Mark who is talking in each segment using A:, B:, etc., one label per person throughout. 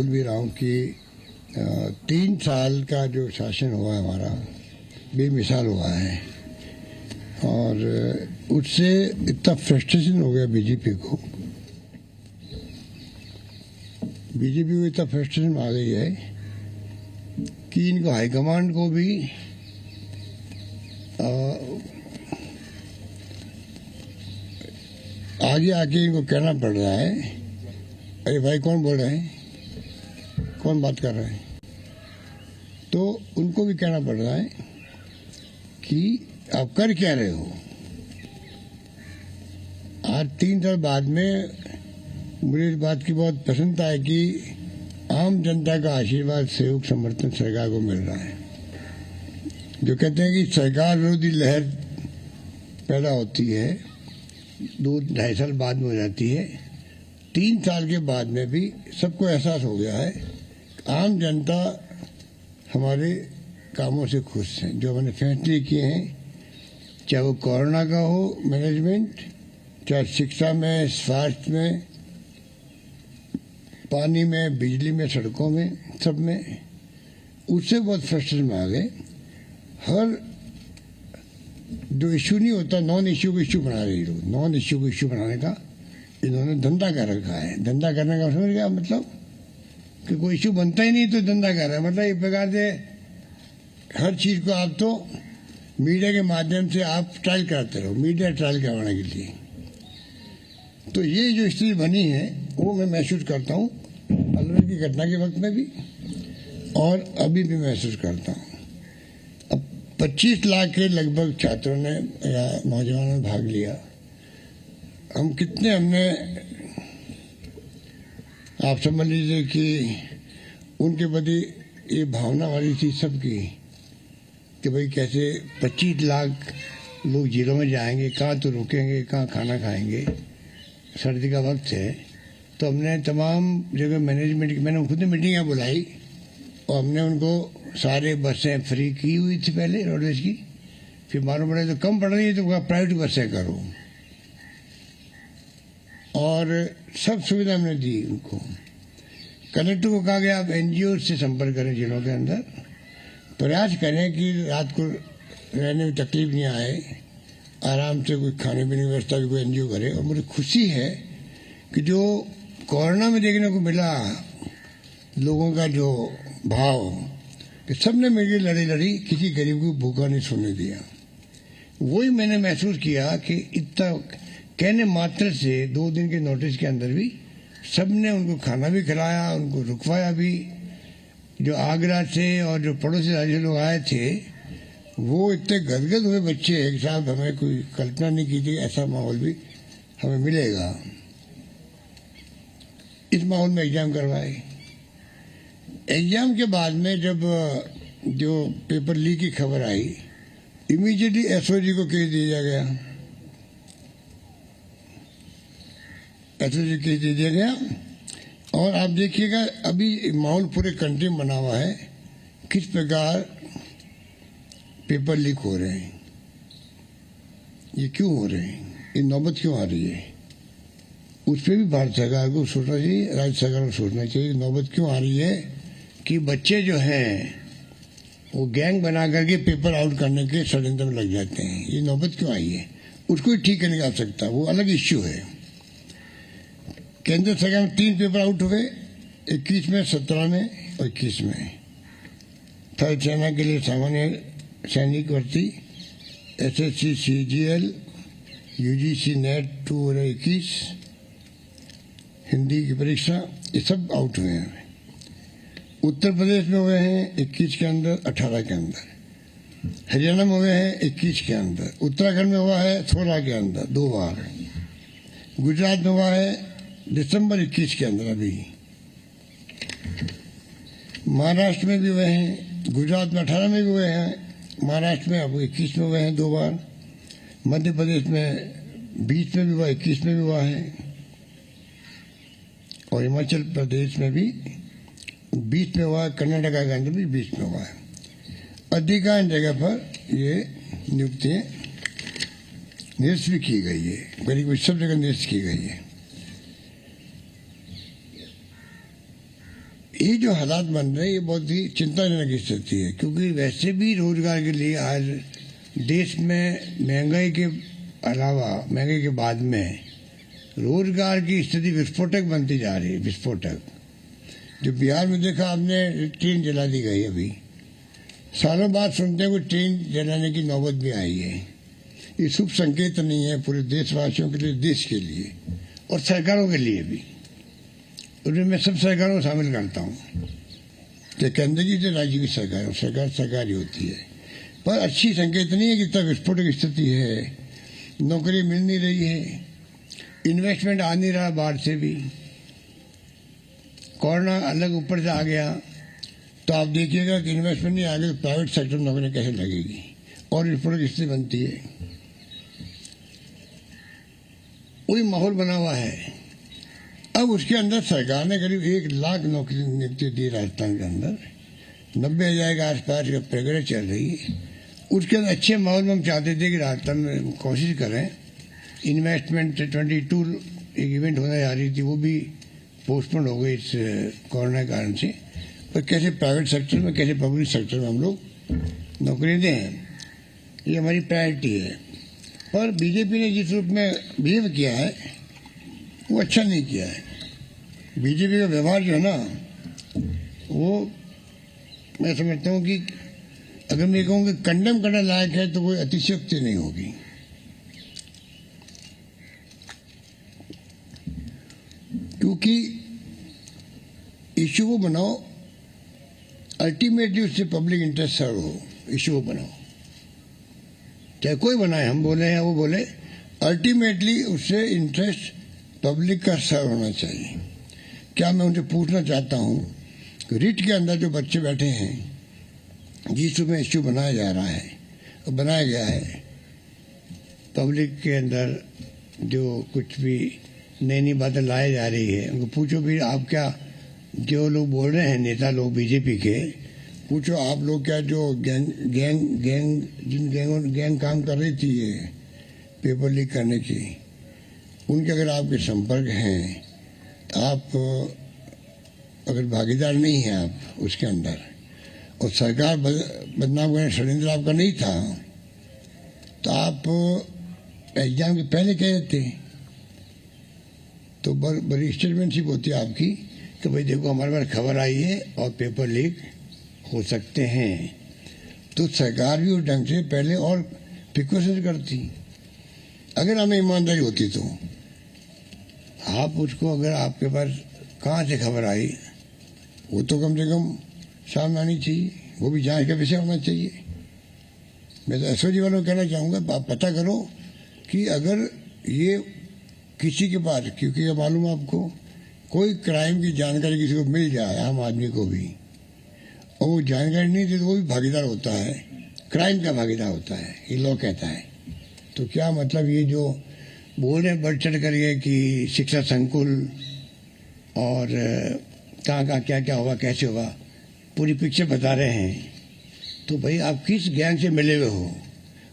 A: बोल भी रहा हूँ कि 3 साल का जो शासन हुआ है हमारा बेमिसाल हुआ है और उससे इतना फ्रस्ट्रेशन हो गया बीजेपी को इतना फ्रस्ट्रेशन आ गई है कि इनको हाईकमांड को भी आगे आके इनको कहना पड़ रहा है, अरे भाई कौन बोल रहे हैं, कौन बात कर रहे हैं, तो उनको भी कहना पड़ रहा है कि आप कर क्या रहे हो। आज 3 साल बाद में मुझे इस बात की बहुत प्रसन्नता है कि आम जनता का आशीर्वाद, सहयोग, समर्थन सरकार को मिल रहा है। जो कहते हैं कि सरकार विरोधी लहर पैदा होती है 2-2.5 साल बाद में हो जाती है, 3 साल के बाद में भी सबको एहसास हो गया है आम जनता हमारे कामों से खुश है। जो हमने फैसले किए हैं, चाहे वो कोरोना का हो मैनेजमेंट, चाहे शिक्षा में, स्वास्थ्य में, पानी में, बिजली में, सड़कों में, सब में, उससे बहुत फ्रस्ट्रेशन में आ गए। हर जो इश्यू नहीं होता, नॉन इश्यू को इश्यू बना रहे लोग। नॉन इश्यू को इश्यू बनाने का इन्होंने धंधा कर रखा है। धंधा करने का समझ गया मतलब कि कोई इश्यू बनता ही नहीं तो धंधा कर रहा है। मतलब एक प्रकार से हर चीज़ को आप तो मीडिया के माध्यम से आप ट्रायल कराते रहो, मीडिया ट्रायल करवाने के लिए। तो ये जो स्थिति बनी है वो मैं महसूस करता हूँ अलवर की घटना के वक्त में भी और अभी भी महसूस करता हूँ। अब 25 लाख के लगभग छात्रों ने या नौजवानों ने भाग लिया। हमने आप समझ लीजिए कि उनके प्रति ये भावना वाली थी सबकी कि भाई कैसे 25 लाख लोग जेलों में जाएंगे, कहाँ तो रुकेंगे, कहाँ खाना खाएंगे। सर्दी का वक्त है तो हमने तमाम जगह मैनेजमेंट की मैंने खुद मीटिंगें बुलाई और हमने उनको सारे बसें फ्री की हुई थी पहले रोडवेज की। फिर मालूम पड़ा तो कम पड़ रही है तो प्राइवेट बसें करो और सब सुविधा हमने दी उनको। कलेक्टर को कहा गया आप एनजीओ से संपर्क करें, जिलों के अंदर प्रयास करें कि रात को रहने में तकलीफ नहीं आए, आराम से कोई खाने पीने की व्यवस्था भी कोई एनजीओ करे। और मुझे खुशी है कि जो कोरोना में देखने को मिला लोगों का जो भाव कि सबने मिलकर लड़ी, किसी गरीब को भूखा नहीं सोने दिया। वही मैंने महसूस किया कि इतना कहने मात्र से 2 दिन के नोटिस के अंदर भी सबने उनको खाना भी खिलाया, उनको रुकवाया भी। जो आगरा से और जो पड़ोसी राज्य लोग आए थे वो इतने गदगद हुए बच्चे एक साथ, हमें कोई कल्पना नहीं की थी ऐसा माहौल भी हमें मिलेगा। इस माहौल में एग्जाम करवाए। एग्जाम के बाद में जब जो पेपर लीक की खबर आई, इमीडिएटली एसओजी को केस दिया गया। एसओजी केस दे दिया गया और आप देखिएगा अभी माहौल पूरे कंट्री में बना हुआ है किस प्रकार पेपर लीक हो रहे हैं। ये क्यों हो रहे हैं, ये नौबत क्यों आ रही है, उस पर भी भारत सरकार को सोचना चाहिए, राज्य सरकार को सोचना चाहिए नौबत क्यों आ रही है कि बच्चे जो हैं वो गैंग बना करके पेपर आउट करने के षड्यंत्र में लग जाते हैं। ये नौबत क्यों आई है, उसको ठीक करने का सकता, वो अलग इश्यू है। केंद्र सरकार में 3 पेपर आउट हुए, 21 में, 17 में और 21 में। थर्ड सेना के लिए सामान्य सैनिक भर्ती, SSC, CGL, UGC net 2021, Hindi की परीक्षा, ये सब आउट हुए हैं। उत्तर प्रदेश में हुए हैं 21 के अंदर, 18 के अंदर। हरियाणा में हुए हैं 21 के अंदर। उत्तराखंड में हुआ है 16 के अंदर 2 बार। गुजरात में हुआ है दिसंबर 21 के अंदर अभी। महाराष्ट्र में भी हुए हैं, गुजरात में 18 में भी हुए हैं, महाराष्ट्र में अब 21 में हुए हैं 2 बार। मध्य प्रदेश में 20 में भी हुआ, 21 में भी हुआ है और हिमाचल प्रदेश में भी 20 में हुआ है। कर्नाटका के अंदर भी 20 में हुआ है। अधिकांश जगह पर ये नियुक्तियाँ निरस्त भी की गई है, करीब सब जगह निरस्त की गई है। ये जो हालात बन रहे हैं ये बहुत ही चिंताजनक स्थिति है, क्योंकि वैसे भी रोजगार के लिए आज देश में महंगाई के अलावा, महंगाई के बाद में रोजगार की स्थिति विस्फोटक बनती जा रही है, विस्फोटक। जो बिहार में देखा आपने, ट्रेन जला दी गई। अभी सालों बाद सुनते हैं कोई ट्रेन जलाने की नौबत भी आई है। ये शुभ संकेत नहीं है पूरे देशवासियों के लिए, देश के लिए और सरकारों के लिए भी। उनमें मैं सब सरकारों को शामिल करता हूँ, चाहे केंद्र की चाहे राज्य की सरकार, सरकार ही होती है। पर अच्छी संकेत नहीं है कि इतना विस्फोटक स्थिति है, नौकरी मिल नहीं रही है, इन्वेस्टमेंट आ नहीं रहा बाहर से भी, कोरोना अलग ऊपर से आ गया। तो आप देखिएगा कि इन्वेस्टमेंट नहीं आगे तो प्राइवेट सेक्टर में नौकरी कैसे लगेगी, और विस्फोटक स्थिति बनती है। वही माहौल बना हुआ है। अब उसके अंदर सरकार ने करीब 1 लाख नौकरी नियुक्ति दी राजस्थान के अंदर, 90,000 के आसपास का प्रक्रिया चल रही है। उसके अंदर अच्छे माहौल में हम चाहते थे कि राजस्थान में कोशिश करें। इन्वेस्टमेंट 22 एक इवेंट होने जा रही थी, वो भी पोस्टपोन हो गई इस कोरोना के कारण से। पर कैसे प्राइवेट सेक्टर में, कैसे पब्लिक सेक्टर में हम लोग नौकरी दें, ये हमारी प्रायोरिटी है। पर बीजेपी ने जिस रूप में बिहेव किया है वो अच्छा नहीं किया है। बीजेपी का व्यवहार जो है ना, वो मैं समझता हूँ कि अगर मैं कहूँ कि कंडेम करने लायक है तो कोई अतिशयोक्ति नहीं होगी। क्योंकि इश्यू को बनाओ, अल्टीमेटली उससे पब्लिक इंटरेस्ट सर्व हो, इश्यू को बनाओ, चाहे कोई बनाए, हम बोले हैं वो बोले, अल्टीमेटली उससे इंटरेस्ट पब्लिक का सर्व होना चाहिए। क्या मैं उनसे पूछना चाहता हूं कि रिट के अंदर जो बच्चे बैठे हैं, जिस में इश्यू बनाया जा रहा है और बनाया गया है, पब्लिक के अंदर जो कुछ भी नई नई बातें लाई जा रही है, उनको पूछो भी आप क्या, जो लोग बोल रहे हैं नेता लोग बीजेपी के, पूछो आप लोग क्या जो गैंग काम कर रही थी ये पेपर लीक करने की, उनके अगर आपके संपर्क हैं, आप अगर भागीदार नहीं हैं आप उसके अंदर, और सरकार बदनाम करने षड्यंत्र आपका नहीं था, तो आप एग्जाम के पहले कह देते। तो बड़ी स्टेटमेंटशिप होती है आपकी कि भाई देखो हमारे पास खबर आई है और पेपर लीक हो सकते हैं। तो सरकार भी उस ढंग से पहले और प्रिकॉशन करती। अगर हमें ईमानदारी होती तो आप उसको, अगर आपके पास कहाँ से खबर आई, वो तो कम से कम सामने आनी चाहिए, वो भी जांच का विषय होना चाहिए। मैं तो एसओजी वालों को कहना चाहूँगा, आप पता करो कि अगर ये किसी के पास, क्योंकि ये मालूम आपको, कोई क्राइम की जानकारी किसी को मिल जाए, आम आदमी को भी, और वो जानकारी नहीं दे तो वो भी भागीदार होता है, क्राइम का भागीदार होता है, ये लॉ कहता है। तो क्या मतलब ये जो बोल रहे हैं बढ़ चढ़ करके कि शिक्षा संकुल और कहाँ कहाँ क्या क्या होगा, कैसे होगा, पूरी पिक्चर बता रहे हैं। तो भाई आप किस गैंग से मिले हुए हो?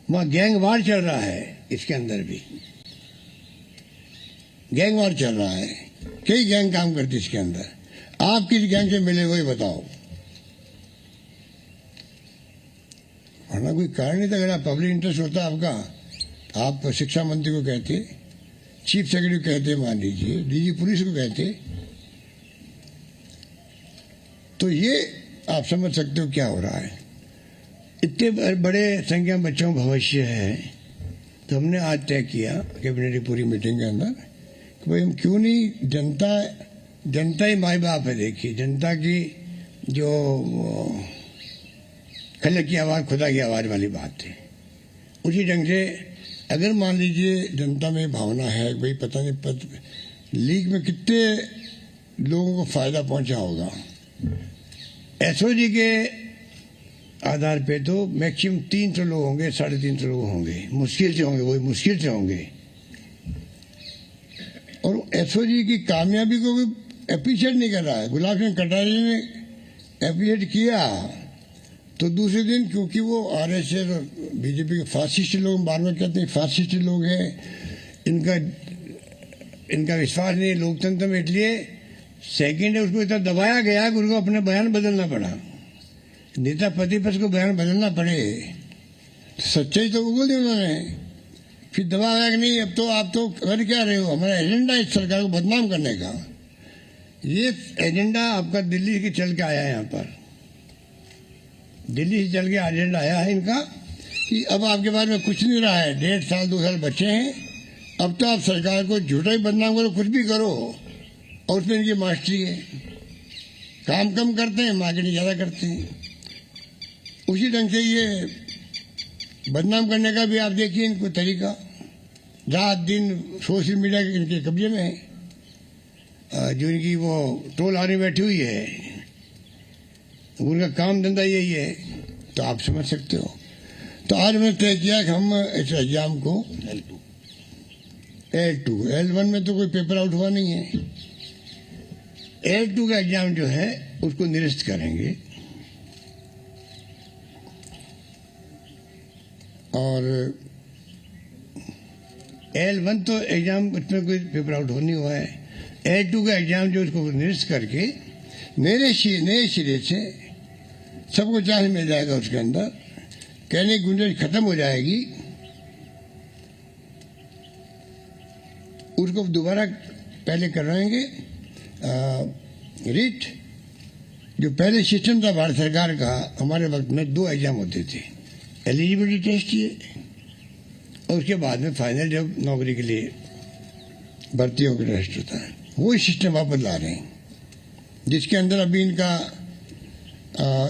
A: वहाँ गैंग वार चल रहा है, इसके अंदर भी गैंग वार चल रहा है, कई गैंग काम करती है इसके अंदर। आप किस गैंग से मिले हुए बताओ, वरना कोई कारण नहीं था। अगर आप पब्लिक इंटरेस्ट होता आपका, आप शिक्षा मंत्री को कहते, चीफ सेक्रेटरी को कहते, मान लीजिए डीजी पुलिस को कहते, तो ये आप समझ सकते हो क्या हो रहा है। इतने बड़े संख्या में बच्चों का भविष्य है। तो हमने आज तय किया कैबिनेट की पूरी मीटिंग के अंदर कि भाई हम क्यों नहीं, जनता ही माई बाप है। देखिए जनता की जो खलक की आवाज़ खुदा की आवाज़ वाली बात थी, उसी ढंग से अगर मान लीजिए जनता में भावना है भाई पता नहीं लीग में कितने लोगों को फायदा पहुंचा होगा, एसओजी के आधार पे तो मैक्सिमम 300 लोग होंगे, 350 लोग होंगे, मुश्किल से होंगे, वही मुश्किल से होंगे। और एसओजी की कामयाबी को भी अप्रिशिएट नहीं कर रहा है। गुलाब सिंह कटारिया ने अप्रिशिएट किया तो दूसरे दिन, क्योंकि वो आरएसएस और बीजेपी के फासिस्ट लोग, बार बार कहते हैं फासिस्ट लोग हैं, इनका विश्वास नहीं है लोकतंत्र में, इसलिए सेकंड है उसको इतना दबाया गया कि उनको अपने बयान बदलना पड़ा। नेता प्रतिपक्ष को बयान बदलना पड़े, सच्चाई तो बोल दी उन्होंने, फिर दबाया कि नहीं अब तो आप तो कर क्या रहे हो, हमारा एजेंडा इस सरकार को बदनाम करने का। ये एजेंडा आपका दिल्ली के चल के आया है, यहाँ पर दिल्ली से चल के एजेंडा आया है इनका कि अब आपके बारे में कुछ नहीं रहा है, 1.5 साल 2 साल बचे हैं, अब तो आप सरकार को झूठा ही बदनाम करो, कुछ भी करो, और उसमें इनकी मास्टरी है। काम कम करते हैं, मार्केटिंग ज़्यादा करते हैं। उसी ढंग से ये बदनाम करने का भी आप देखिए इनको तरीका, रात दिन सोशल मीडिया के इनके कब्जे में है। जो इनकी वो टोल आने बैठी हुई है, उनका काम धंधा यही है, तो आप समझ सकते हो। तो आज मैंने तय किया कि हम इस एग्जाम को L1 में तो कोई पेपर आउट हुआ नहीं है, L2 का एग्जाम जो है उसको निरस्त करेंगे। और L1 तो एग्जाम उसमें कोई पेपर आउट हो नहीं हुआ है, L2 का एग्जाम जो उसको निरस्त करके नए सिरे से सबको चांस मिल जाएगा, उसके अंदर कहने की गुंजाइश खत्म हो जाएगी। उसको दोबारा पहले करवाएंगे रीट। जो पहले सिस्टम था भारत सरकार का, हमारे वक्त में 2 एग्जाम होते थे, एलिजिबिलिटी टेस्ट ये और उसके बाद में फाइनल जब नौकरी के लिए भर्तियों का टेस्ट होता है, वही सिस्टम वापस ला रहे हैं, जिसके अंदर अभी इनका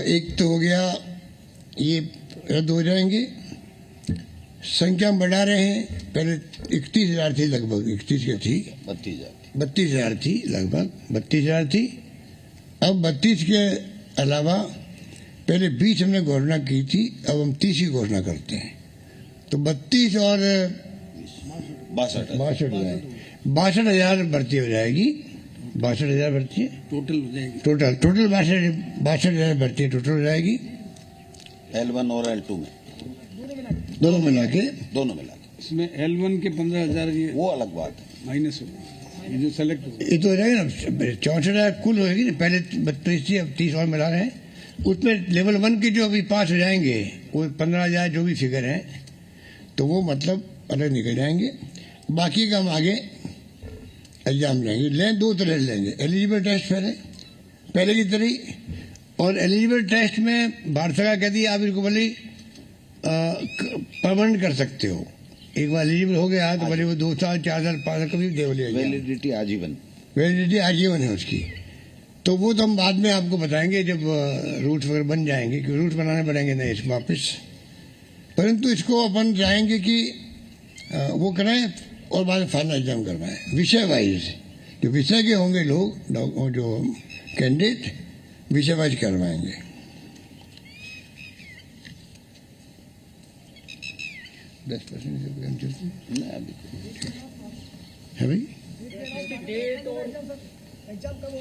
A: एक तो हो गया, ये रद्द हो जाएंगे, संख्या बढ़ा रहे हैं। पहले 31,000 थी, लगभग 31 की थी, 32,000 थी, लगभग 32,000 थी। अब 32 के अलावा पहले 20 हमने घोषणा की थी, अब हम 30 की घोषणा करते हैं। तो 32 और 62,000 भर्ती हो जाएगी, 62,000 भर्ती है टोटल हो जाएगी, टोटल 62,000 भर्ती टोटल हो जाएगी
B: L1 और L2 में
A: दोनों मिला के।
B: इसमें L1 के 15,000 ये वो अलग बात है, माइनस हो ये जो सेलेक्ट हो,
A: ये तो हो जाएगा ना 64,000 कुल होगी ना, पहले 32 थी, अब 30 और मिला रहे हैं। उसमें लेवल 1 के जो अभी पास हो जाएंगे वो 15,000 जो भी फिगर है, तो वो मतलब अलग निकल जाएंगे। बाकी का हम आगे एग्जाम लेंगे, 2 तरह लेंगे, एलिजिबल टेस्ट पहले की तरह, और एलिजिबल टेस्ट में भारत सरकार कहती है आप इनको भले परमानेंट कर सकते हो, एक बार एलिजिबल हो गया तो भले वो 2 साल 4 साल 5 साल कभी दे
B: वैलिडिटी
A: आजीवन है उसकी। तो वो तो हम बाद में आपको बताएंगे जब रूट्स वगैरह बन जाएंगे, क्योंकि रूट्स बनाने पड़ेंगे नहीं इसको वापस, परंतु इसको अपन चाहेंगे कि वो कराएं और बाद में फाइनल एग्जाम करवाएं विषय वाइज। जो विषय के होंगे लोग, जो कैंडिडेट विषय वाइज करवाएंगे। है भाई,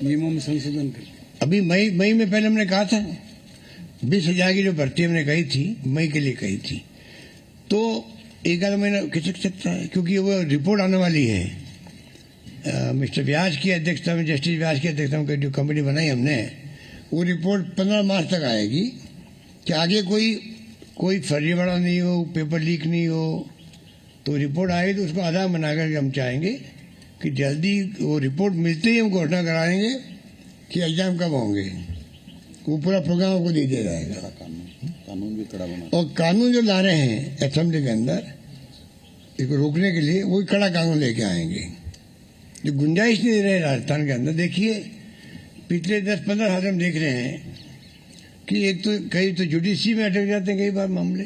B: नियमों में संशोधन कर
A: अभी मई में पहले हमने कहा था 20,000 की जो भर्ती हमने कही थी, मई के लिए कही थी, तो 1 महीना खिसक सकता है, क्योंकि वो रिपोर्ट आने वाली है। मिस्टर व्यास की अध्यक्षता में, जस्टिस व्यास की अध्यक्षता में जो कमेटी बनाई हमने, वो रिपोर्ट 15 मार्च तक आएगी कि आगे कोई फर्जीवाड़ा नहीं हो, पेपर लीक नहीं हो। तो रिपोर्ट आएगी तो उसको आधार बनाकर हम चाहेंगे कि जल्दी वो रिपोर्ट मिलते ही हम घोषणा कराएंगे कि एग्जाम कब होंगे। वो पूरा प्रोग्राम को दे दिया जाएगा।
B: कानून भी कड़ा बना,
A: और कानून जो ला रहे हैं असेंबली के अंदर इसको रोकने के लिए, वही कड़ा कानून लेके आएंगे। जो गुंजाइश नहीं दे रहे राजस्थान के अंदर, देखिए पिछले 10-15 साल हम देख रहे हैं कि एक तो कई तो जुडिशरी में अटक जाते हैं, कई बार मामले,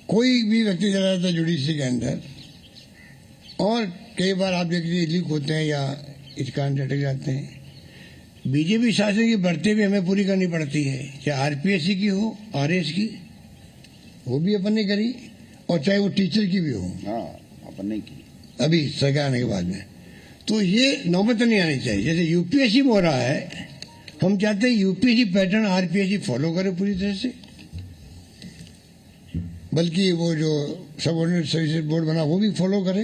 A: कोई भी व्यक्ति चला जाता है जुडिशरी के अंदर, और कई बार आप देख लीजिए लीक होते हैं या इस कारण से अटक जाते हैं। बीजेपी शासन की भर्ती भी हमें पूरी करनी पड़ती है, चाहे आरपीएससी की हो, आरएस की, वो भी अपन ने करी, और चाहे वो टीचर की भी हो,
B: अपन नहीं की
A: अभी सरकार आने के बाद में। तो ये नौबत नहीं आनी चाहिए। जैसे यूपीएससी में हो रहा है, हम चाहते हैं यूपीएससी पैटर्न आरपीएससी फॉलो करे पूरी तरह से, बल्कि वो जो सबऑर्डिनेट सर्विसेज बोर्ड बना वो भी फॉलो करे।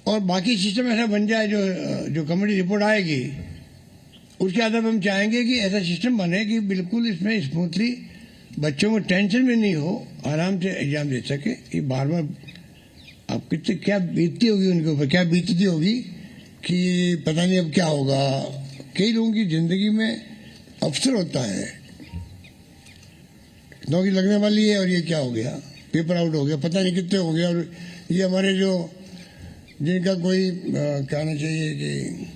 A: और बाकी सिस्टम ऐसा बन जाए जो कमेटी रिपोर्ट आएगी उसके आधार पर हम चाहेंगे कि ऐसा सिस्टम बने कि बिल्कुल इसमें स्मूथली बच्चों को टेंशन भी नहीं हो, आराम से एग्जाम दे सके। ये बार बार आप कितने क्या बीतती होगी उनके ऊपर, क्या बीतती होगी कि पता नहीं अब क्या होगा। कई लोगों की जिंदगी में अवसर होता है, नौकरी लगने वाली है और ये क्या हो गया, पेपर आउट हो गया, पता नहीं कितने हो गया। और ये हमारे जो जिनका कोई कहना चाहिए कि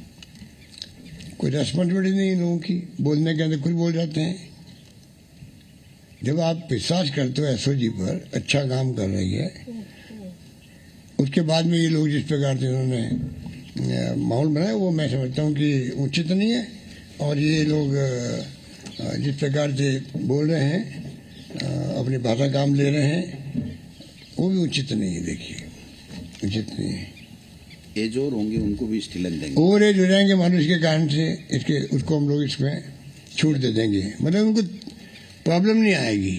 A: कोई रेस्पॉन्सिबिलिटी नहीं लोगों की, बोलने के अंदर कुछ बोल जाते हैं। जब आप विश्वास करते हो एसओजी पर अच्छा काम कर रही है, उसके बाद में ये लोग जिस प्रकार से उन्होंने माहौल बनाया वो मैं समझता हूँ कि उचित नहीं है। और ये लोग जिस प्रकार से बोल रहे हैं, अपनी भाषा काम ले रहे हैं, वो भी उचित नहीं है। देखिए उचित नहीं है।
C: एज और होंगे उनको भी स्टिलन देंगे,
A: ओवर एज हो जाएंगे मानो इसके कारण से इसके उसको हम लोग इसमें छूट दे देंगे, मतलब उनको प्रॉब्लम नहीं आएगी।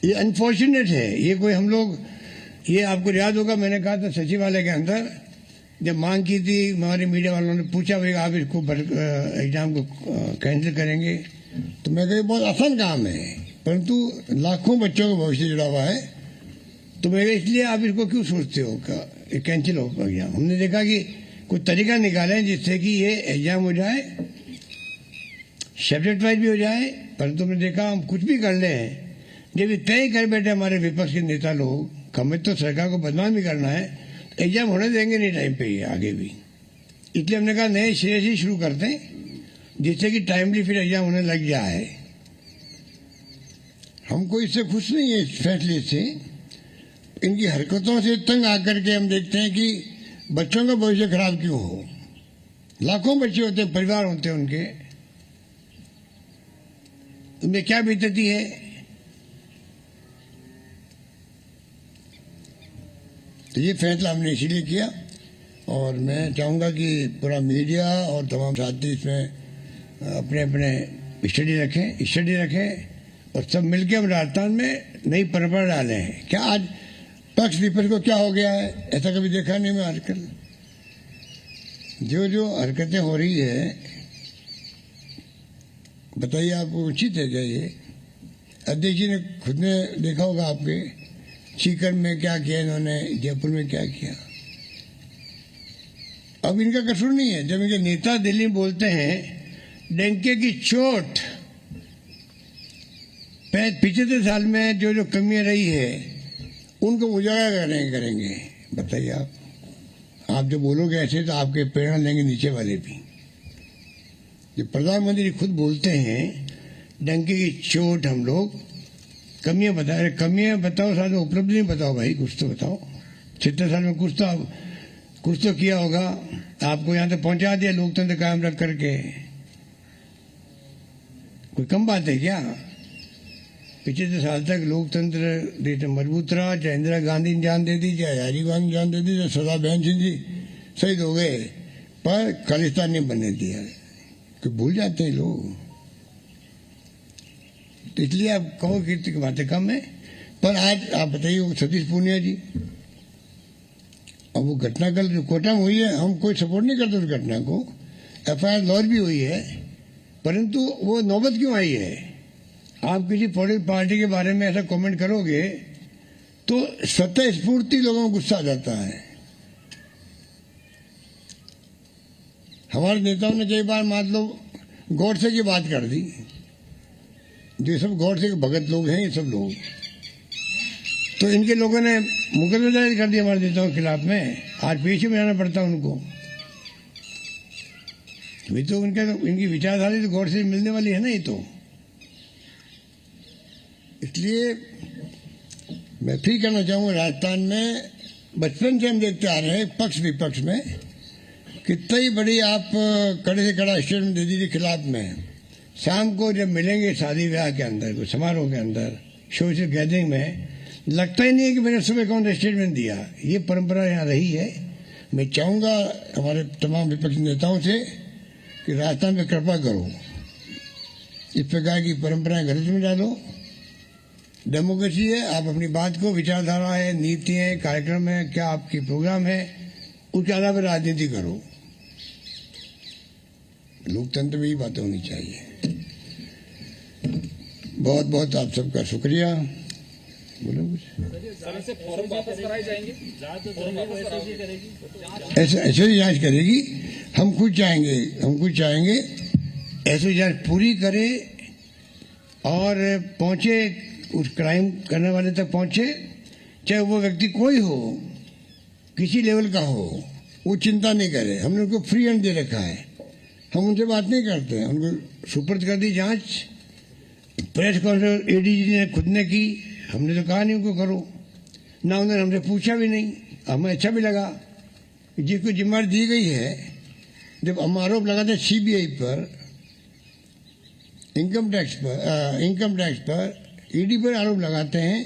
A: ये अनफॉर्चुनेट है। ये कोई हम लोग, ये आपको याद होगा मैंने कहा था सचिवालय के अंदर जब मांग की थी, हमारे मीडिया वालों ने पूछा भाई आप इसको एग्जाम को कैंसिल करेंगे, तो मैं कहा बहुत आसान काम है, परंतु लाखों बच्चों का भविष्य जुड़ा हुआ है, तो मैं इसलिए आप इसको क्यों सोचते हो कि कैंसिल हो एग्जाम। हमने देखा कि कोई तरीका निकाले जिससे कि ये एग्जाम हो जाए, सब्जेक्ट वाइज भी हो जाए। परंतु हमने देखा हम कुछ भी कर ले, जब ये तय कर बैठे हमारे विपक्ष के नेता लोग, हमें तो सरकार को बदनाम भी करना है, एग्जाम होने देंगे नहीं टाइम पे, ये आगे भी। इसलिए हमने कहा नए सिरे से शुरू करते हैं जिससे कि टाइमली फिर एग्जाम होने लग जाए। हमको इससे खुश नहीं है, इस फैसले से, इनकी हरकतों से तंग आकर के हम देखते हैं कि बच्चों का भविष्य खराब क्यों हो। लाखों बच्चे होते हैं, परिवार होते हैं उनके, उनमें क्या बीतती है। तो ये फैसला हमने इसीलिए किया और मैं चाहूँगा कि पूरा मीडिया और तमाम साथी इसमें अपने अपने स्टडी रखें और सब मिलकर हम राजस्थान में नई परंपरा डाले हैं। क्या आज पक्ष विपक्ष को क्या हो गया है, ऐसा कभी देखा नहीं मैं आजकल। जो हरकतें हो रही है, बताइए आपको उचित है क्या ये? अध्यक्ष जी ने खुद ने देखा होगा, आपके सीकर में क्या किया इन्होंने, जयपुर में क्या किया। अब इनका कसूर नहीं है। जब इनके नेता दिल्ली में बोलते हैं डंके की चोट, 75 साल में जो कमियां रही है उनको उजागर करेंगे। बताइए आप जो बोलोगे ऐसे तो आपके प्रेरणा लेंगे नीचे वाले भी। जब प्रधानमंत्री खुद बोलते हैं डंके की चोट, हम लोग कमियां बता रहे, कमियां बताओ, साथ में उपलब्धि नहीं बताओ भाई, कुछ तो बताओ। 70 साल में कुछ तो किया होगा, आपको यहाँ तक पहुंचा दिया लोकतंत्र कायम रख करके। कोई कम बात है क्या? 75 साल तक लोकतंत्र मजबूत रहा, चाहे इंदिरा गांधी ने जान दे दी, चाहे राजीव गांधी ने जान दे दी, चाहे सरदार बहन सिंह जी शहीद हो गए, पर खालिस्तान नहीं बनने दिया। कि भूल जाते हैं लोग। तो इसलिए आप कहो कि बातें कम है, पर आज आप बताइए सतीश पूनिया जी, अब वो घटना कल जो कोटा में हुई है, हम कोई सपोर्ट नहीं करते उस घटना को, एफआईआर लॉन्च भी हुई है, परंतु वो नौबत क्यों आई है? आप किसी पॉलिटिकल पार्टी के बारे में ऐसा कमेंट करोगे तो स्वतः स्फूर्ति लोगों को गुस्सा आ जाता है। हमारे नेताओं ने कई बार मान लो गॉडसे की बात कर दी, जो सब गॉडसे के भगत लोग हैं, ये सब लोग, तो इनके लोगों ने मुकदमा दर्ज कर दिया हमारे नेताओं के खिलाफ में। आज पेशी में जाना पड़ता उनको। अभी तो इनकी विचारधारा तो गॉडसे मिलने वाली है ना, ये तो। इसलिए मैं फिर कहना चाहूँगा, राजस्थान में बचपन से हम देखते आ रहे हैं पक्ष विपक्ष में कितना ही बड़ी आप कड़े से कड़ा स्टेटमेंट दे दीजिए खिलाफ में, शाम को जब मिलेंगे शादी ब्याह के अंदर, कोई समारोह के अंदर, सोशल गैदरिंग में, लगता ही नहीं है कि मैंने सुबह कौन सा स्टेटमेंट दिया। ये परंपरा यहाँ रही है। मैं चाहूँगा हमारे तमाम विपक्षी नेताओं से कि राजस्थान में कृपा करो, इस प्रकार की परंपराएं गलत में डालो। डेमोक्रेसी है, आप अपनी बात को, विचारधारा है, नीति है, कार्यक्रम है, क्या आपकी प्रोग्राम है, उसके अलावा राजनीति करो। लोकतंत्र में ही बातें होनी चाहिए। बहुत बहुत आप सबका शुक्रिया। बोलो कुछ। ऐसे ही जांच करेगी। हम खुद चाहेंगे ऐसी जांच पूरी करे और पहुंचे, उस क्राइम करने वाले तक पहुंचे, चाहे वो व्यक्ति कोई हो, किसी लेवल का हो, वो चिंता नहीं करे। हमने उनको फ्री हैंड दे रखा है, हम उनसे बात नहीं करते हैं। उनको सुपर्द कर दी जांच। प्रेस कॉन्फ्रेंस एडीजी ने खुद ने की, हमने तो कहा नहीं उनको करो, ना उन्होंने हमसे पूछा भी नहीं। हमें अच्छा भी लगा कि जिसको जिम्मेदारी दी गई है। जब हम आरोप लगाते हैं सीबीआई पर, इनकम टैक्स पर, ईडी पर आरोप लगाते हैं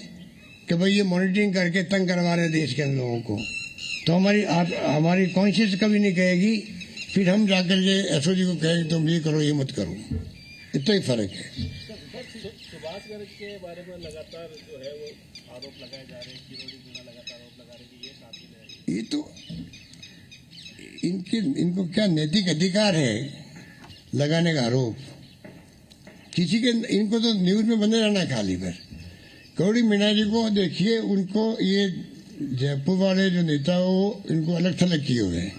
A: कि भाई ये मॉनिटरिंग करके तंग करवा रहे देश के लोगों को, तो हमारी कॉन्शियस कभी नहीं कहेगी। फिर हम जाकर के एसओजी को कहेंगे तुम ये करो, ये मत करो। इतना ही फर्क है।
D: सुभाष गर्ग के बारे में लगातार जो है वो आरोप लगाए जा रहे हैं, किरोड़ी मीणा लगातार आरोप लगा रहे हैं कि ये कातिल है।
A: ये तो इनको क्या नैतिक अधिकार है लगाने का आरोप? किसी के, इनको तो न्यूज में बने रहना है खाली पर। किरोड़ी मीणा जी को देखिए, उनको ये जयपुर वाले जो नेता हो इनको अलग थलग किए हुए हैं।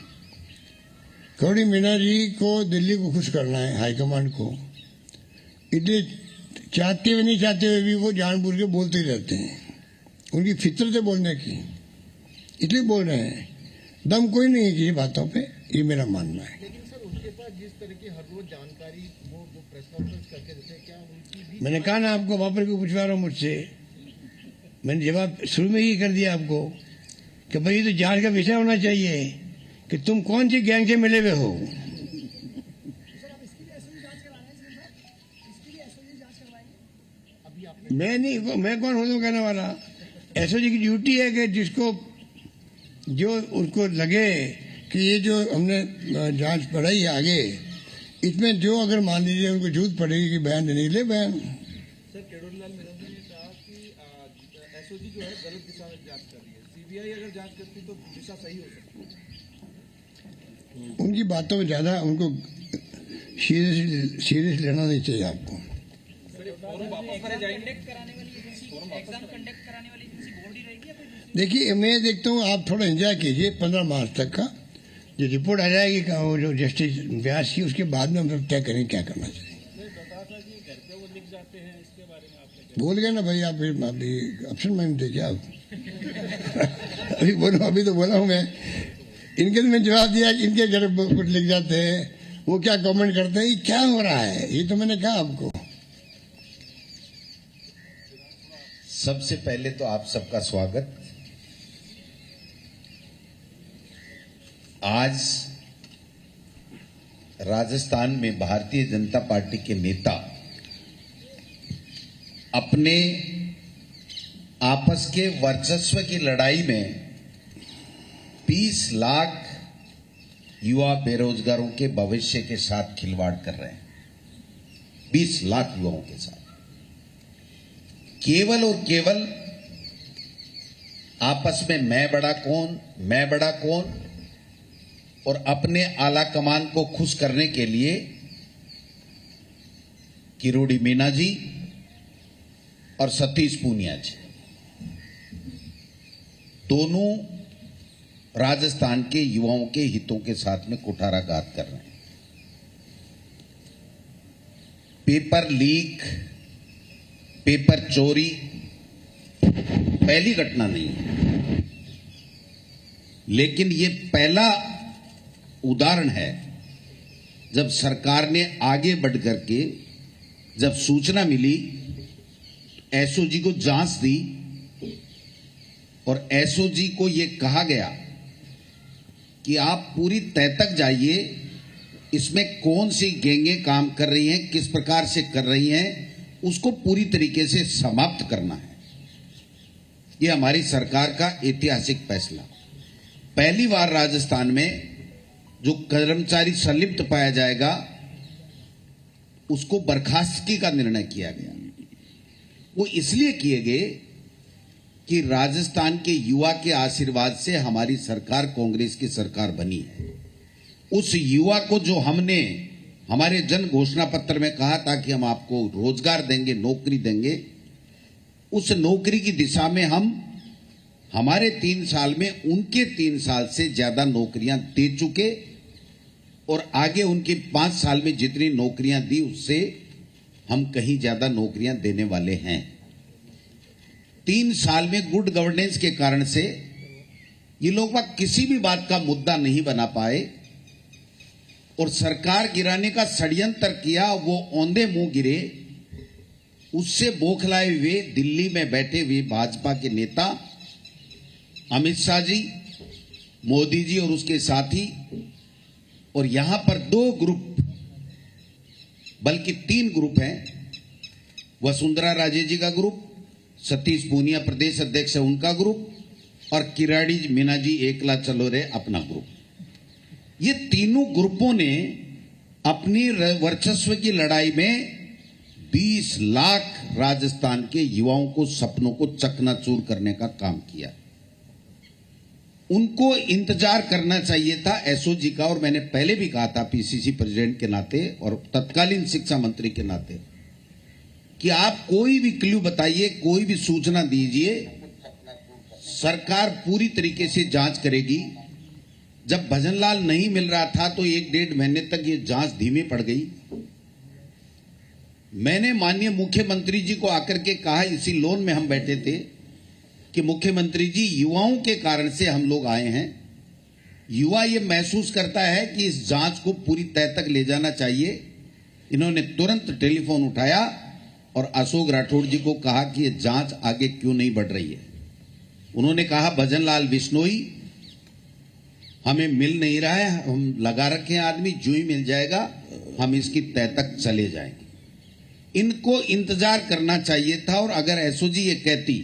A: किरोड़ी मीणा जी को दिल्ली को खुश करना है, हाईकमांड को, इसलिए चाहते हुए नहीं चाहते हुए भी वो जानबूझ के बोलते ही रहते हैं। उनकी फितरत है बोलने की, इसलिए बोल रहे हैं। दम कोई नहीं है किसी बातों पे, ये मेरा मानना है।
D: लेकिन सर उनके पास जिस तरह की हर रोज जानकारी वो प्रेस कॉन्फ्रेंस करके देते हैं, क्या उनकी भी?
A: मैंने कहा ना आपको, वहां पर क्यों पूछवा रहा हूँ मुझसे? मैंने जवाब शुरू में ही कर दिया आपको कि भाई ये तो जांच का विषय होना चाहिए कि तुम कौन सी गैंग से मिले हुए हो। मैं कौन हूँ कहने वाला? एसओजी की ड्यूटी है कि जो उसको लगे कि ये जो हमने जांच बढ़ाई है आगे, इसमें जो अगर मान लीजिए उनको जरूरत पड़ेगी कि बयान देने के लिए बयान।
D: सर किरोड़ीलाल मीणा जी ने कहा कि एसओजी जो है गलत दिशा में जांच कर रही है, सीबीआई अगर जांच करती तो दिशा सही हो सकती।
A: उनकी बातों में ज्यादा उनको सीरियस लेना नहीं चाहिए आपको। देखिए मैं देखता हूँ आप थोड़ा एंजॉय कीजिए 15 मार्च तक का जो रिपोर्ट आ जाएगी वो जो जस्टिस व्यास की, उसके बाद में हम लोग तय करेंगे क्या करना चाहिए। बोल गए ना भाई आप, अभी ऑप्शन में थे क्या आप? अभी बोलो, अभी तो बोला हूँ मैं। इनके तो मैं जवाब दिया कि इनके घर कुछ लिख जाते हैं, वो क्या कमेंट करते हैं, ये क्या हो रहा है, ये तो मैंने कहा आपको।
E: सबसे पहले तो आप सबका स्वागत। आज राजस्थान में भारतीय जनता पार्टी के नेता अपने आपस के वर्चस्व की लड़ाई में 20 लाख युवा बेरोजगारों के भविष्य के साथ खिलवाड़ कर रहे हैं। 20 लाख युवाओं के साथ केवल और केवल आपस में मैं बड़ा कौन और अपने आला कमान को खुश करने के लिए किरोड़ी मीणा जी और सतीश पूनिया जी दोनों राजस्थान के युवाओं के हितों के साथ में कुठाराघात कर रहे हैं। पेपर लीक, पेपर चोरी पहली घटना नहीं है, लेकिन ये पहला उदाहरण है जब सरकार ने आगे बढ़ करके, जब सूचना मिली एसओजी को जांच दी और एसओजी को यह कहा गया कि आप पूरी तह तक जाइए, इसमें कौन सी गैंगें काम कर रही हैं, किस प्रकार से कर रही हैं, उसको पूरी तरीके से समाप्त करना है। यह हमारी सरकार का ऐतिहासिक फैसला। पहली बार राजस्थान में जो कर्मचारी संलिप्त पाया जाएगा उसको बर्खास्तगी का निर्णय किया गया। वो इसलिए किए गए कि राजस्थान के युवा के आशीर्वाद से हमारी सरकार कांग्रेस की सरकार बनी है। उस युवा को जो हमने हमारे जन घोषणा पत्र में कहा था कि हम आपको रोजगार देंगे, नौकरी देंगे, उस नौकरी की दिशा में हम हमारे 3 साल में उनके 3 साल से ज्यादा नौकरियां दे चुके और आगे उनके 5 साल में जितनी नौकरियां दी उससे हम कहीं ज्यादा नौकरियां देने वाले हैं। 3 साल में गुड गवर्नेंस के कारण से ये लोग किसी भी बात का मुद्दा नहीं बना पाए और सरकार गिराने का षड्यंत्र किया, वो औंधे मुंह गिरे। उससे बौखलाए हुए दिल्ली में बैठे हुए भाजपा के नेता अमित शाह जी, मोदी जी और उसके साथी, और यहां पर 2 ग्रुप बल्कि 3 ग्रुप हैं। वसुंधरा राजे जी का ग्रुप, सतीश पूनिया प्रदेश अध्यक्ष है उनका ग्रुप, और किराड़ी मीना जी एकला चलो रे अपना ग्रुप। ये तीनों ग्रुपों ने अपनी वर्चस्व की लड़ाई में 20 लाख राजस्थान के युवाओं को सपनों को चकनाचूर करने का काम किया। उनको इंतजार करना चाहिए था एसओजी का, और मैंने पहले भी कहा था पीसीसी प्रेसिडेंट के नाते और तत्कालीन शिक्षा मंत्री के नाते कि आप कोई भी क्लू बताइए, कोई भी सूचना दीजिए, सरकार पूरी तरीके से जांच करेगी। जब भजनलाल नहीं मिल रहा था तो 1-1.5 महीने तक ये जांच धीमी पड़ गई। मैंने माननीय मुख्यमंत्री जी को आकर के कहा, इसी लोन में हम बैठे थे, कि मुख्यमंत्री जी युवाओं के कारण से हम लोग आए हैं। युवा ये महसूस करता है कि इस जांच को पूरी तह तक ले जाना चाहिए। इन्होंने तुरंत टेलीफोन उठाया और अशोक राठौड़ जी को कहा कि ये जांच आगे क्यों नहीं बढ़ रही है। उन्होंने कहा भजनलाल बिश्नोई हमें मिल नहीं रहा है, हम लगा रखे हैं आदमी, जो ही मिल जाएगा हम इसकी तह तक चले जाएंगे। इनको इंतजार करना चाहिए था। और अगर एसओजी ये कहती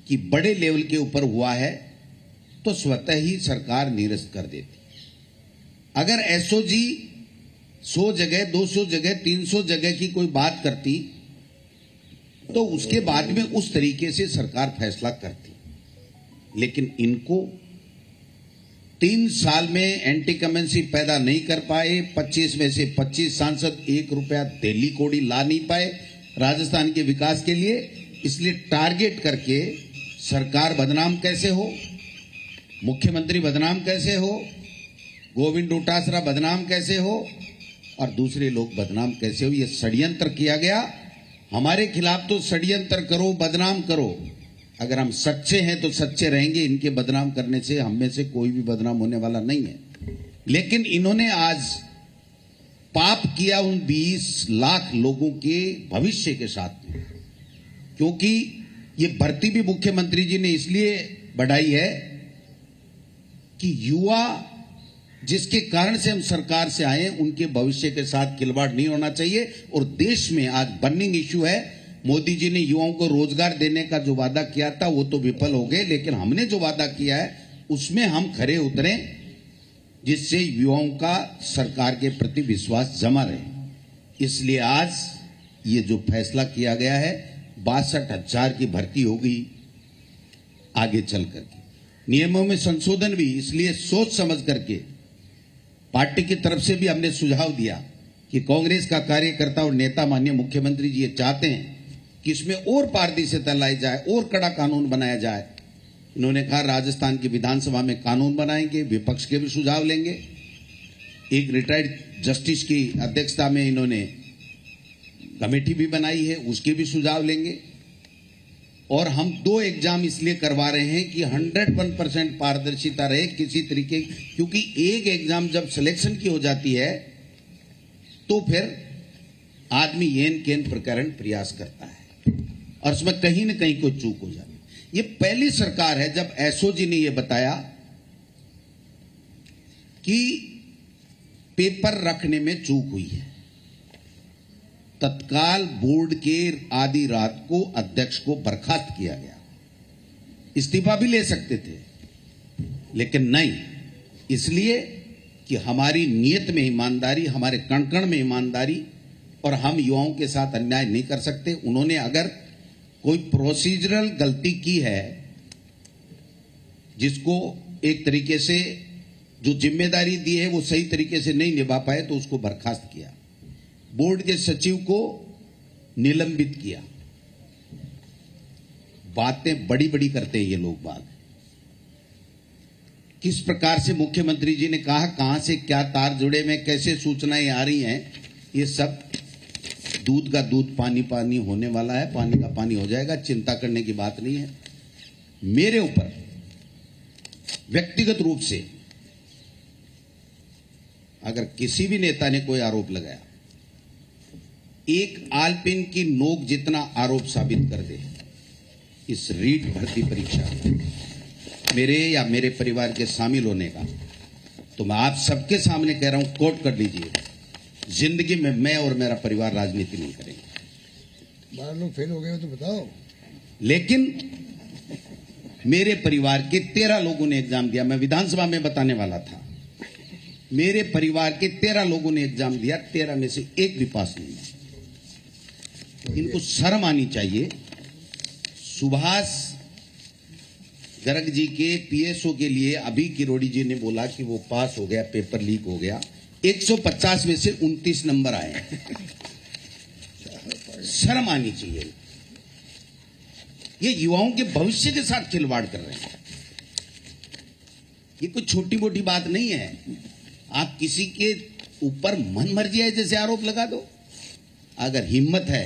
E: कि बड़े लेवल के ऊपर हुआ है तो स्वतः ही सरकार निरस्त कर देती। अगर एसओजी 100 जगह, 200 जगह, 300 जगह की कोई बात करती तो उसके बाद में उस तरीके से सरकार फैसला करती। लेकिन इनको 3 साल में एंटी कमेंसी पैदा नहीं कर पाए। 25 में से 25 सांसद 1 रुपया दिल्ली कोड़ी ला नहीं पाए राजस्थान के विकास के लिए। इसलिए टारगेट करके सरकार बदनाम कैसे हो, मुख्यमंत्री बदनाम कैसे हो, गोविंद डोटासरा बदनाम कैसे हो और दूसरे लोग बदनाम कैसे हो, यह षड्यंत्र किया गया। हमारे खिलाफ तो षड्यंत्र करो, बदनाम करो। अगर हम सच्चे हैं तो सच्चे रहेंगे। इनके बदनाम करने से हम में से कोई भी बदनाम होने वाला नहीं है। लेकिन इन्होंने आज पाप किया उन 20 लाख लोगों के भविष्य के साथ में, क्योंकि ये भर्ती भी मुख्यमंत्री जी ने इसलिए बढ़ाई है कि युवा जिसके कारण से हम सरकार से आए उनके भविष्य के साथ खिलवाड़ नहीं होना चाहिए। और देश में आज बर्निंग इश्यू है। मोदी जी ने युवाओं को रोजगार देने का जो वादा किया था वो तो विफल हो गए, लेकिन हमने जो वादा किया है उसमें हम खरे उतरे, जिससे युवाओं का सरकार के प्रति विश्वास जमा रहे। इसलिए आज ये जो फैसला किया गया है, 62,000 की भर्ती होगी आगे चल करके। नियमों में संशोधन भी इसलिए सोच समझ करके पार्टी की तरफ से भी हमने सुझाव दिया कि कांग्रेस का कार्यकर्ता और नेता माननीय मुख्यमंत्री जी ये चाहते हैं कि इसमें और पारदर्शिता लाई जाए और कड़ा कानून बनाया जाए। इन्होंने कहा राजस्थान की विधानसभा में कानून बनाएंगे, विपक्ष के भी सुझाव लेंगे। एक रिटायर्ड जस्टिस की अध्यक्षता में इन्होंने कमेटी भी बनाई है, उसके भी सुझाव लेंगे। और हम 2 एग्जाम इसलिए करवा रहे हैं कि 101% पारदर्शिता रहे किसी तरीके, क्योंकि एक एग्जाम जब सिलेक्शन की हो जाती है तो फिर आदमी येन केन प्रकरण प्रयास करता है और उसमें कहीं न कहीं कोई चूक हो जाती है। ये पहली सरकार है जब एसओजी ने यह बताया कि पेपर रखने में चूक हुई है। तत्काल बोर्ड के आधी रात को अध्यक्ष को बर्खास्त किया गया। इस्तीफा भी ले सकते थे, लेकिन नहीं, इसलिए कि हमारी नीयत में ईमानदारी, हमारे कण-कण में ईमानदारी, और हम युवाओं के साथ अन्याय नहीं कर सकते। उन्होंने अगर कोई प्रोसीजरल गलती की है जिसको एक तरीके से जो जिम्मेदारी दी है वो सही तरीके से नहीं निभा पाए तो उसको बर्खास्त किया, बोर्ड के सचिव को निलंबित किया। बातें बड़ी बड़ी करते हैं ये लोग बात। किस प्रकार से मुख्यमंत्री जी ने कहा कहां से क्या तार जुड़े में कैसे सूचनाएं आ रही हैं, ये सब दूध का दूध पानी पानी होने वाला है, पानी का पानी हो जाएगा, चिंता करने की बात नहीं है। मेरे ऊपर व्यक्तिगत रूप से अगर किसी भी नेता ने कोई आरोप लगाया, एक आलपिन की नोक जितना आरोप साबित कर दे इस रीट भर्ती परीक्षा मेरे या मेरे परिवार के शामिल होने का, तो मैं आप सबके सामने कह रहा हूं, कोट कर लीजिए, जिंदगी में मैं और मेरा परिवार राजनीति नहीं करेंगे।
A: 12 लोग फेल हो गए हो तो बताओ।
E: लेकिन मेरे परिवार के 13 लोगों ने एग्जाम दिया, मैं विधानसभा में बताने वाला था। मेरे परिवार के 13 लोगों ने एग्जाम दिया, 13 में से एक भी पास नहीं है। इनको शर्म आनी चाहिए। सुभाष गर्ग जी के पीएसओ के लिए अभी किरोड़ी जी ने बोला कि वो पास हो गया, पेपर लीक हो गया, 150 में से 29 नंबर आए। शर्म आनी चाहिए। ये युवाओं के भविष्य के साथ खिलवाड़ कर रहे हैं। ये कोई छोटी मोटी बात नहीं है। आप किसी के ऊपर मन मर्जी है जैसे आरोप लगा दो। अगर हिम्मत है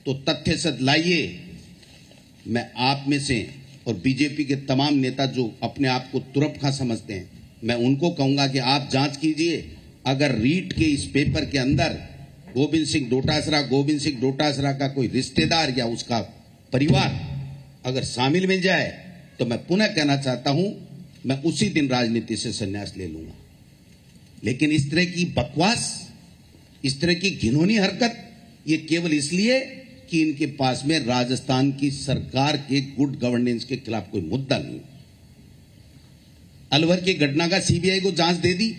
E: तो तथ्य सत्य लाइए। मैं आप में से और बीजेपी के तमाम नेता जो अपने आप को तुरपखा समझते हैं, मैं उनको कहूंगा कि आप जांच कीजिए। अगर रीट के इस पेपर के अंदर गोविंद सिंह डोटासरा का कोई रिश्तेदार या उसका परिवार अगर शामिल मिल जाए तो मैं पुनः कहना चाहता हूं, मैं उसी दिन राजनीति से संन्यास ले लूंगा। लेकिन इस तरह की बकवास, इस तरह की घिनौनी हरकत, ये केवल इसलिए कि इनके पास में राजस्थान की सरकार के गुड गवर्नेंस के खिलाफ कोई मुद्दा नहीं। अलवर की घटना का सीबीआई को जांच दे दी।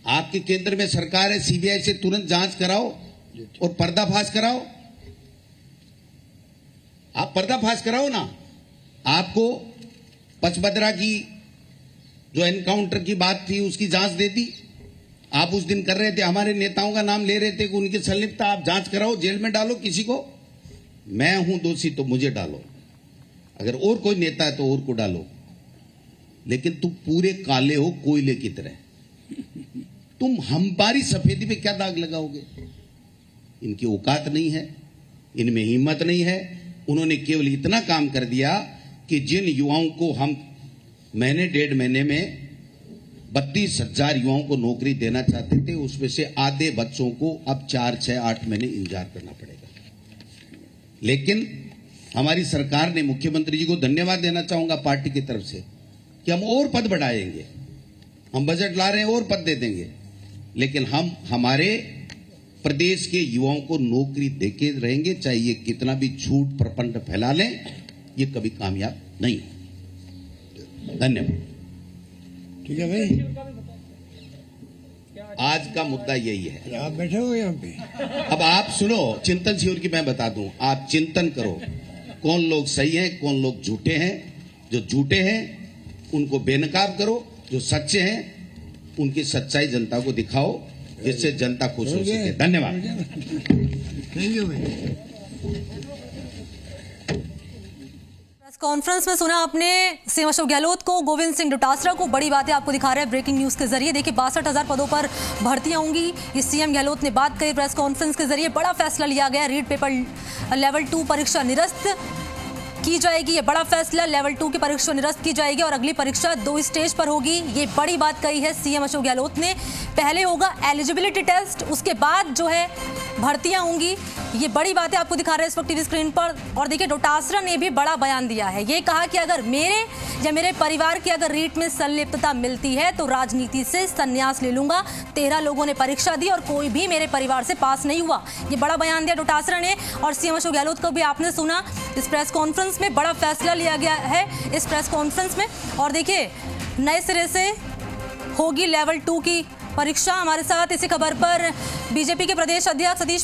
E: आपके केंद्र में सरकार है, सीबीआई से तुरंत जांच कराओ और पर्दाफाश कराओ। आप पर्दाफाश कराओ ना। आपको पचबदरा की जो एनकाउंटर की बात थी उसकी जांच दे दी। आप उस दिन कर रहे थे, हमारे नेताओं का नाम ले रहे थे कि उनकी संलिप्तता, आप जांच कराओ, जेल में डालो किसी को। मैं हूं दोषी तो मुझे डालो, अगर और कोई नेता है तो और को डालो। लेकिन तुम पूरे काले हो कोयले की तरह, तुम हमारी सफेदी पे क्या दाग लगाओगे? इनकी औकात नहीं है, इनमें हिम्मत नहीं है। उन्होंने केवल इतना काम कर दिया कि जिन युवाओं को हम महीने 1.5 महीने में 32,000 युवाओं को नौकरी देना चाहते थे, उसमें से आधे बच्चों को अब 4, 6, 8 महीने इंतजार करना पड़ेगा। लेकिन हमारी सरकार ने, मुख्यमंत्री जी को धन्यवाद देना चाहूंगा पार्टी की तरफ से, कि हम और पद बढ़ाएंगे, हम बजट ला रहे हैं और पद दे देंगे, लेकिन हम हमारे प्रदेश के युवाओं को नौकरी देके रहेंगे। चाहे ये कितना भी झूठ प्रपंच फैला लें, ये कभी कामयाब नहीं। धन्यवाद।
A: ठीक है भाई,
E: आज का मुद्दा यही है।
A: आप बैठे हो यहाँ पे।
E: अब आप सुनो, चिंतन शिविर की मैं बता दूं, आप चिंतन करो कौन लोग सही हैं, कौन लोग झूठे हैं। जो झूठे हैं उनको बेनकाब करो, जो सच्चे हैं उनकी सच्चाई जनता को दिखाओ, जिससे जनता खुश हो सके। धन्यवाद।
A: थैंक यू भाई।
F: कॉन्फ्रेंस में सुना आपने सीएम अशोक गहलोत को, गोविंद सिंह डोटासरा को। बड़ी बातें आपको दिखा रहे हैं ब्रेकिंग न्यूज के जरिए। देखिए 62,000 पदों पर भर्तियां होंगी, ये सीएम गहलोत ने बात कही प्रेस कॉन्फ्रेंस के जरिए। बड़ा फैसला लिया गया, रीट पेपर लेवल 2 परीक्षा निरस्त की जाएगी। ये बड़ा फैसला, लेवल 2 की परीक्षा निरस्त की जाएगी और अगली परीक्षा 2 स्टेज पर होगी। ये बड़ी बात कही है सीएम अशोक गहलोत ने। पहले होगा एलिजिबिलिटी टेस्ट, उसके बाद जो है भर्तियां होंगी। ये बड़ी बातें आपको दिखा रहे हैं इस वक्त टीवी स्क्रीन पर। और देखिए डोटासरा ने भी बड़ा बयान दिया है। ये कहा कि अगर मेरे या मेरे परिवार की अगर रीट में संलिप्तता मिलती है तो राजनीति से संन्यास ले लूंगा। 13 लोगों ने परीक्षा दी और कोई भी मेरे परिवार से पास नहीं हुआ। ये बड़ा बयान दिया डोटासरा ने। और सीएम अशोक गहलोत को भी आपने सुना इस प्रेस कॉन्फ्रेंस में। बड़ा फैसला लिया गया है इस प्रेस कॉन्फ्रेंस में। और देखिए नए सिरे से होगी लेवल 2 की परीक्षा। हमारे साथ इसी खबर पर बीजेपी के प्रदेश अध्यक्ष सतीश